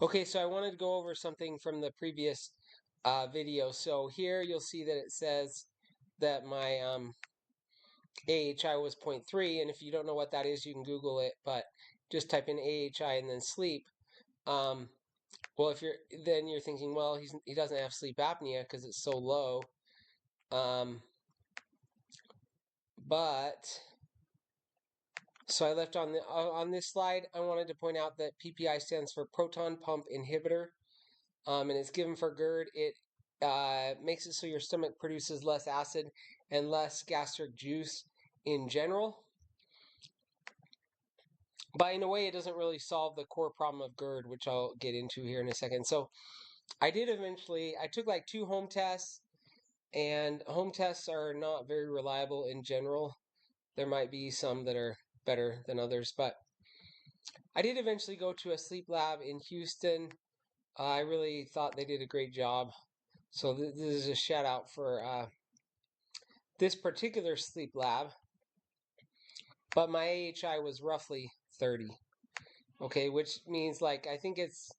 Okay, so I wanted to go over something from the previous video. So here you'll see that it says that my AHI was 0.3, and if you don't know what that is, you can Google it, but just type in AHI and then sleep. Well, then you're thinking, well, he doesn't have sleep apnea because it's so low. But so I left on this slide, I wanted to point out that PPI stands for proton pump inhibitor. And it's given for GERD. It makes it so your stomach produces less acid and less gastric juice in general. But in a way, it doesn't really solve the core problem of GERD, which I'll get into here in a second. So I took like 2 home tests, and home tests are not very reliable in general. There might be some that are better than others, but I did eventually go to a sleep lab in Houston. I really thought they did a great job. So this is a shout out for this particular sleep lab. But my AHI was roughly 30. Okay, which means like I think it's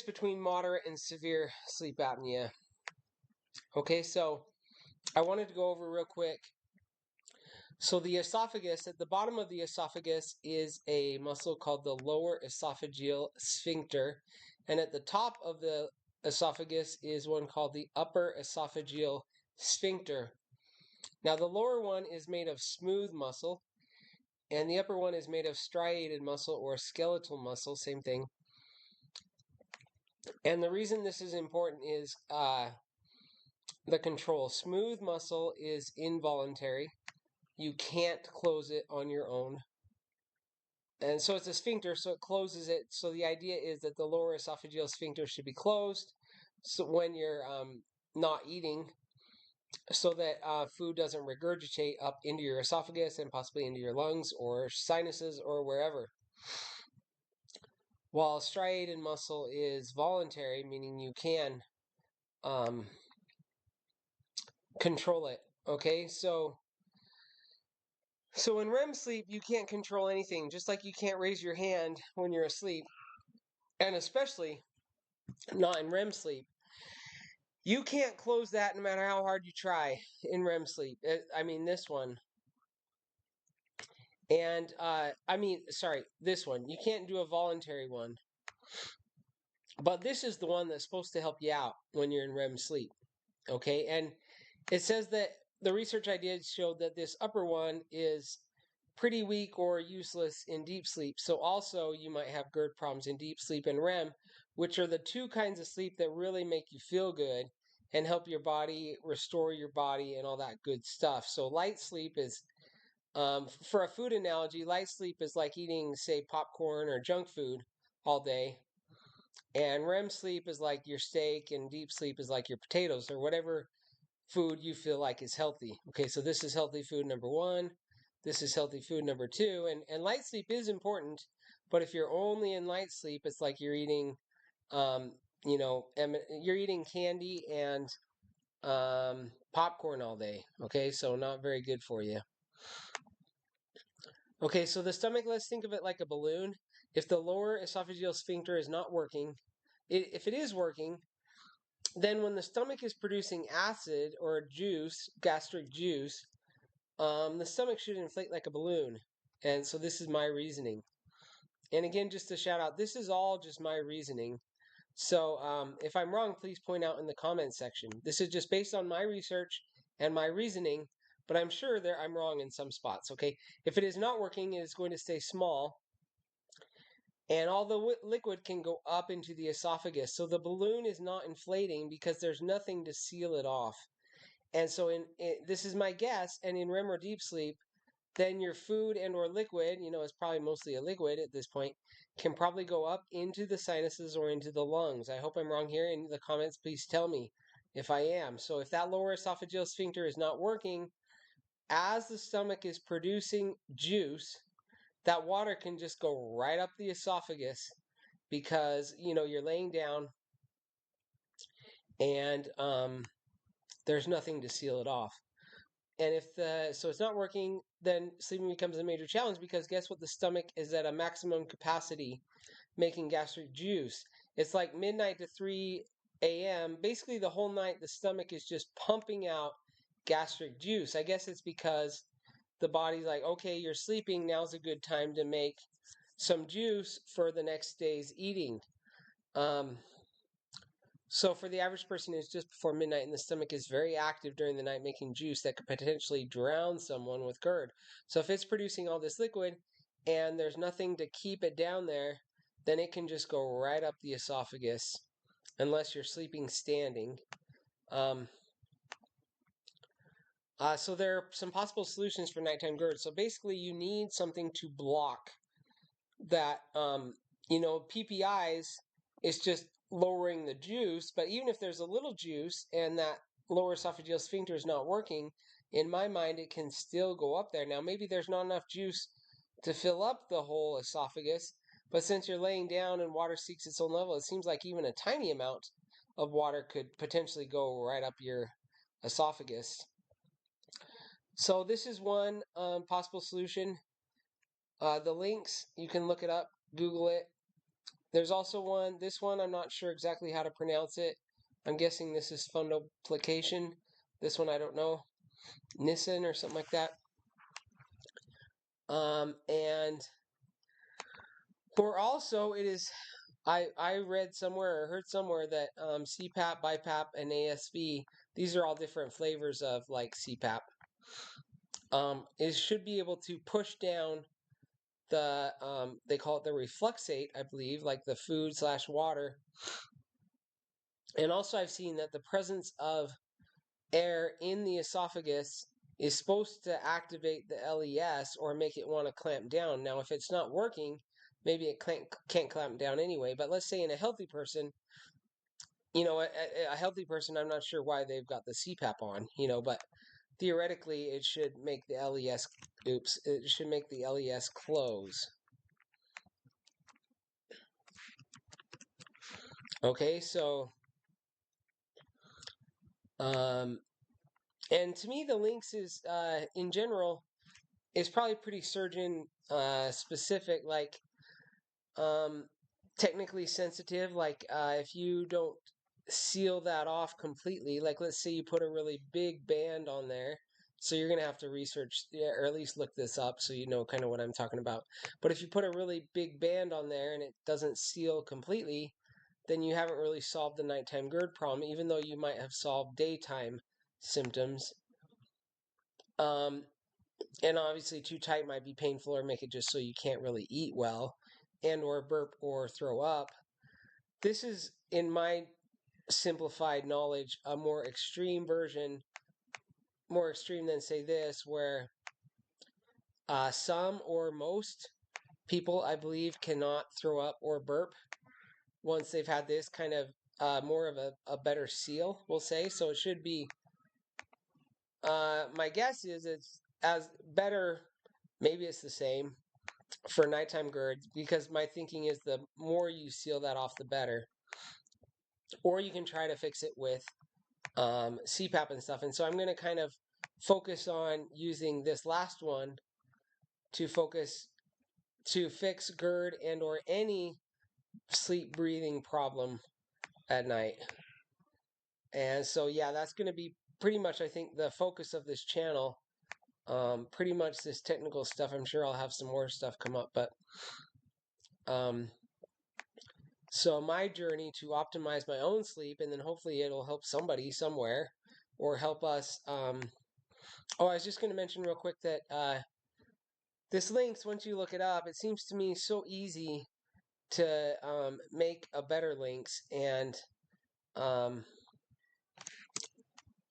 between moderate and severe sleep apnea. Okay, so I wanted to go over real quick. So the esophagus, at the bottom of the esophagus is a muscle called the lower esophageal sphincter, and at the top of the esophagus is one called the upper esophageal sphincter. Now the lower one is made of smooth muscle, and the upper one is made of striated muscle or skeletal muscle, same thing. And the reason this is important is the control. Smooth muscle is involuntary. You can't close it on your own. And so it's a sphincter, so it closes it. So the idea is that the lower esophageal sphincter should be closed so when you're not eating, so that food doesn't regurgitate up into your esophagus and possibly into your lungs or sinuses or wherever. While striated muscle is voluntary, meaning you can control it. Okay, so in REM sleep, you can't control anything, just like you can't raise your hand when you're asleep, and especially not in REM sleep. You can't close that no matter how hard you try in REM sleep. I mean, this one. And, this one. You can't do a voluntary one. But this is the one that's supposed to help you out when you're in REM sleep. Okay, and it says that the research I did showed that this upper one is pretty weak or useless in deep sleep. So also you might have GERD problems in deep sleep and REM, which are the 2 kinds of sleep that really make you feel good and help your body, restore your body, and all that good stuff. So light sleep is, for a food analogy, light sleep is like eating, say, popcorn or junk food all day. And REM sleep is like your steak, and deep sleep is like your potatoes or whatever food you feel like is healthy. Okay, so this is healthy food number 1. This is healthy food number 2. And light sleep is important, but if you're only in light sleep, it's like you're eating, you're eating candy and popcorn all day. Okay, so not very good for you. Okay, so the stomach, let's think of it like a balloon. If the lower esophageal sphincter is not working, if it is working, then when the stomach is producing acid or juice, gastric juice, the stomach should inflate like a balloon. And so this is my reasoning. And again, just to shout out, this is all just my reasoning. So if I'm wrong, please point out in the comments section. This is just based on my research and my reasoning, but I'm sure I'm wrong in some spots, okay? If it is not working, it is going to stay small, and all the liquid can go up into the esophagus. So the balloon is not inflating because there's nothing to seal it off. And so this is my guess, and in REM or deep sleep, then your food and or liquid, it's probably mostly a liquid at this point, can probably go up into the sinuses or into the lungs. I hope I'm wrong here. In the comments, please tell me if I am. So if that lower esophageal sphincter is not working, as the stomach is producing juice, that water can just go right up the esophagus because, you're laying down and there's nothing to seal it off. And so it's not working, then sleeping becomes a major challenge, because guess what? The stomach is at a maximum capacity making gastric juice. It's like midnight to 3 a.m. Basically, the whole night, the stomach is just pumping out gastric juice. I guess it's because the body's like, okay, you're sleeping. Now's a good time to make some juice for the next day's eating. So for the average person, it's just before midnight, and the stomach is very active during the night, making juice that could potentially drown someone with GERD. So if it's producing all this liquid and there's nothing to keep it down there, then it can just go right up the esophagus, unless you're sleeping standing. So there are some possible solutions for nighttime GERD. So basically, you need something to block that. PPIs is just lowering the juice, but even if there's a little juice and that lower esophageal sphincter is not working, in my mind, it can still go up there. Now, maybe there's not enough juice to fill up the whole esophagus, but since you're laying down and water seeks its own level, it seems like even a tiny amount of water could potentially go right up your esophagus. So this is one possible solution. The links, you can look it up, Google it. There's also this one, I'm not sure exactly how to pronounce it. I'm guessing this is fundoplication. This one I don't know. Nissen or something like that. And it is, I read somewhere or heard somewhere that CPAP, BiPAP, and ASV, these are all different flavors of like CPAP. It should be able to push down the, they call it the refluxate, I believe, like the food/water. And also I've seen that the presence of air in the esophagus is supposed to activate the LES or make it want to clamp down. Now, if it's not working, maybe it can't clamp down anyway. But let's say in a healthy person, a healthy person, I'm not sure why they've got the CPAP on, but theoretically it should make the LES, it should make the LES close. Okay, so, and to me, the links is, in general, is probably pretty surgeon specific, like technically sensitive. Like if you don't seal that off completely, like let's say you put a really big band on there, so you're gonna have to research, or at least look this up so you know kind of what I'm talking about. But if you put a really big band on there and it doesn't seal completely, then you haven't really solved the nighttime GERD problem, even though you might have solved daytime symptoms. And obviously too tight might be painful or make it just so you can't really eat well and or burp or throw up. This is, in my simplified knowledge, a more extreme version, more extreme than say this, where some or most people, I believe, cannot throw up or burp once they've had this kind of more of a better seal, we'll say. So it should be, my guess is it's as better, maybe it's the same for nighttime GERD, because my thinking is the more you seal that off, the better. Or you can try to fix it with CPAP and stuff. And so I'm going to kind of focus on using this last one to fix GERD and or any sleep breathing problem at night. And so, yeah, that's going to be pretty much, I think, the focus of this channel. Pretty much this technical stuff. I'm sure I'll have some more stuff come up, but so my journey to optimize my own sleep, and then hopefully it'll help somebody somewhere, or help us. I was just going to mention real quick that this links, once you look it up, it seems to me so easy to make a better links, and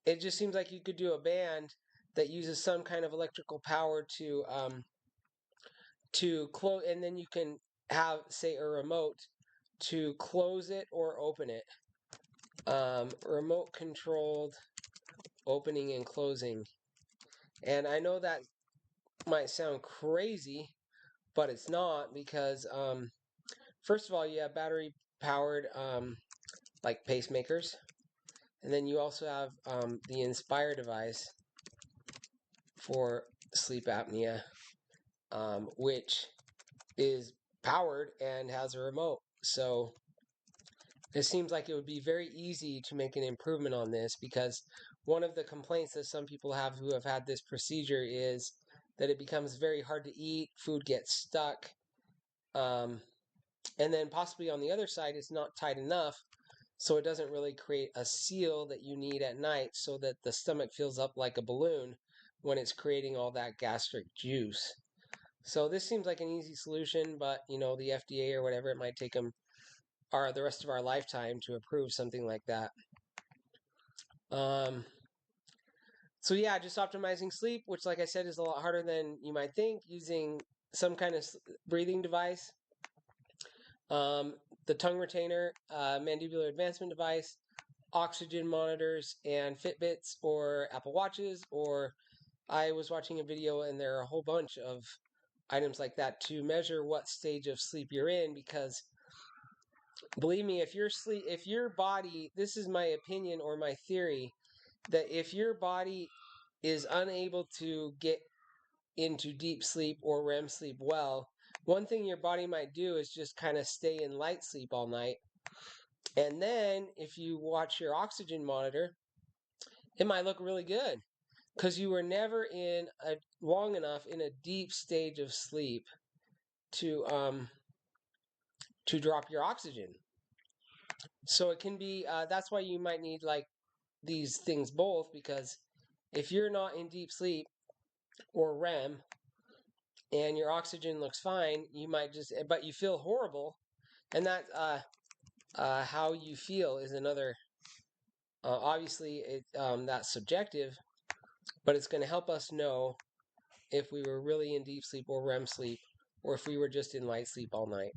it just seems like you could do a band that uses some kind of electrical power to close, and then you can have, say, a remote to close it or open it. Remote controlled opening and closing. And I know that might sound crazy, but it's not, because first of all, you have battery powered like pacemakers, and then you also have the Inspire device. for sleep apnea, which is powered and has a remote. So it seems like it would be very easy to make an improvement on this, because one of the complaints that some people have who have had this procedure is that it becomes very hard to eat, food gets stuck, and then possibly on the other side it's not tight enough, so it doesn't really create a seal that you need at night so that the stomach fills up like a balloon when it's creating all that gastric juice. So this seems like an easy solution, but the FDA or whatever, it might take them the rest of our lifetime to approve something like that. Um, so yeah, just optimizing sleep, which like I said is a lot harder than you might think, using some kind of breathing device, the tongue retainer, mandibular advancement device, oxygen monitors, and Fitbits or Apple Watches. Or I was watching a video and there are a whole bunch of items like that to measure what stage of sleep you're in, because believe me, if your body, this is my opinion or my theory, that if your body is unable to get into deep sleep or REM sleep well, one thing your body might do is just kind of stay in light sleep all night. And then if you watch your oxygen monitor, it might look really good because you were never in a long enough in a deep stage of sleep to drop your oxygen. So it can be that's why you might need like these things both, because if you're not in deep sleep or REM and your oxygen looks fine, you might but you feel horrible, and that how you feel is another. Obviously, that's subjective, but it's going to help us know if we were really in deep sleep or REM sleep, or if we were just in light sleep all night.